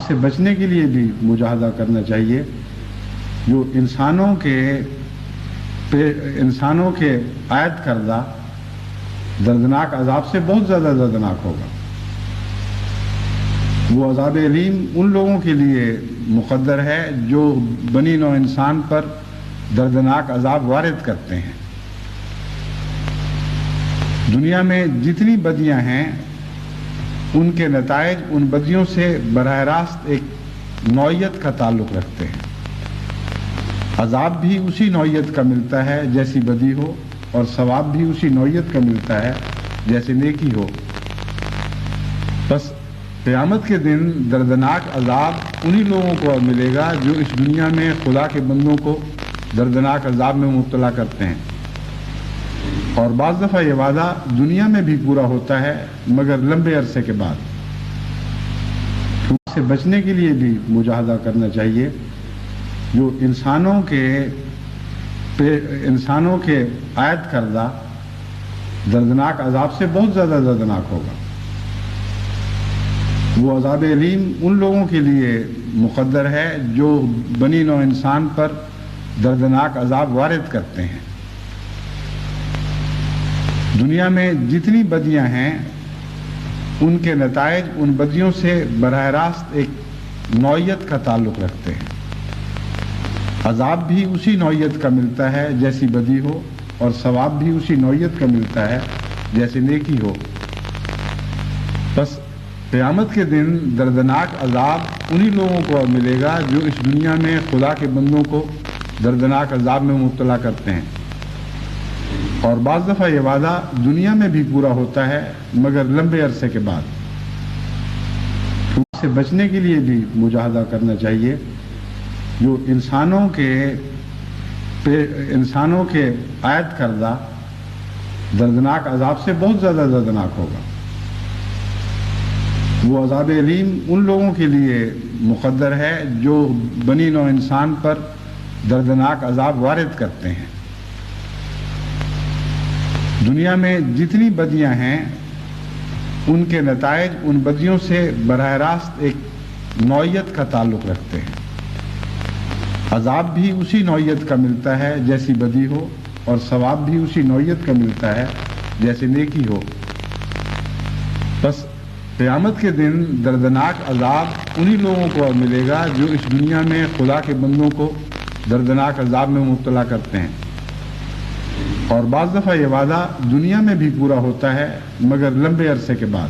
سے بچنے کے لیے بھی مجاہدہ کرنا چاہیے. جو انسانوں کے عائد کردہ دردناک عذاب سے بہت زیادہ دردناک ہوگا. وہ عذاب علیم ان لوگوں کے لیے مقدر ہے جو بنی نوع انسان پر دردناک عذاب وارد کرتے ہیں. دنیا میں جتنی بدیاں ہیں ان کے نتائج ان بدیوں سے براہ راست ایک نوعیت کا تعلق رکھتے ہیں. عذاب بھی اسی نوعیت کا ملتا ہے جیسی بدی ہو، اور ثواب بھی اسی نوعیت کا ملتا ہے جیسے نیکی ہو. بس قیامت کے دن دردناک عذاب انہی لوگوں کو ملے گا جو اس دنیا میں خدا کے بندوں کو دردناک عذاب میں مبتلا کرتے ہیں. اور بعض دفعہ یہ وعدہ دنیا میں بھی پورا ہوتا ہے مگر لمبے عرصے کے بعد. اس سے بچنے کے لیے بھی مجاہدہ کرنا چاہیے. جو انسانوں کے عائد کردہ دردناک عذاب سے بہت زیادہ دردناک ہوگا. وہ عذاب علیم ان لوگوں کے لیے مقدر ہے جو بنی نوع انسان پر دردناک عذاب وارد کرتے ہیں. دنیا میں جتنی بدیاں ہیں ان کے نتائج ان بدیوں سے براہ راست ایک نوعیت کا تعلق رکھتے ہیں. عذاب بھی اسی نوعیت کا ملتا ہے جیسی بدی ہو، اور ثواب بھی اسی نوعیت کا ملتا ہے جیسے نیکی ہو. بس قیامت کے دن دردناک عذاب انہی لوگوں کو ملے گا جو اس دنیا میں خدا کے بندوں کو دردناک عذاب میں مبتلا کرتے ہیں. اور بعض دفعہ یہ وعدہ دنیا میں بھی پورا ہوتا ہے مگر لمبے عرصے کے بعد. اس سے بچنے کے لیے بھی مجاہدہ کرنا چاہیے. جو انسانوں کے عائد کردہ دردناک عذاب سے بہت زیادہ دردناک ہوگا. وہ عذاب علیم ان لوگوں کے لیے مقدر ہے جو بنی نوع انسان پر دردناک عذاب وارد کرتے ہیں. دنیا میں جتنی بدیاں ہیں ان کے نتائج ان بدیوں سے براہ راست ایک نوعیت کا تعلق رکھتے ہیں. عذاب بھی اسی نوعیت کا ملتا ہے جیسی بدی ہو، اور ثواب بھی اسی نوعیت کا ملتا ہے جیسے نیکی ہو. بس قیامت کے دن دردناک عذاب انہی لوگوں کو ملے گا جو اس دنیا میں خدا کے بندوں کو دردناک عذاب میں مبتلا کرتے ہیں. اور بعض دفعہ یہ وعدہ دنیا میں بھی پورا ہوتا ہے مگر لمبے عرصے کے بعد.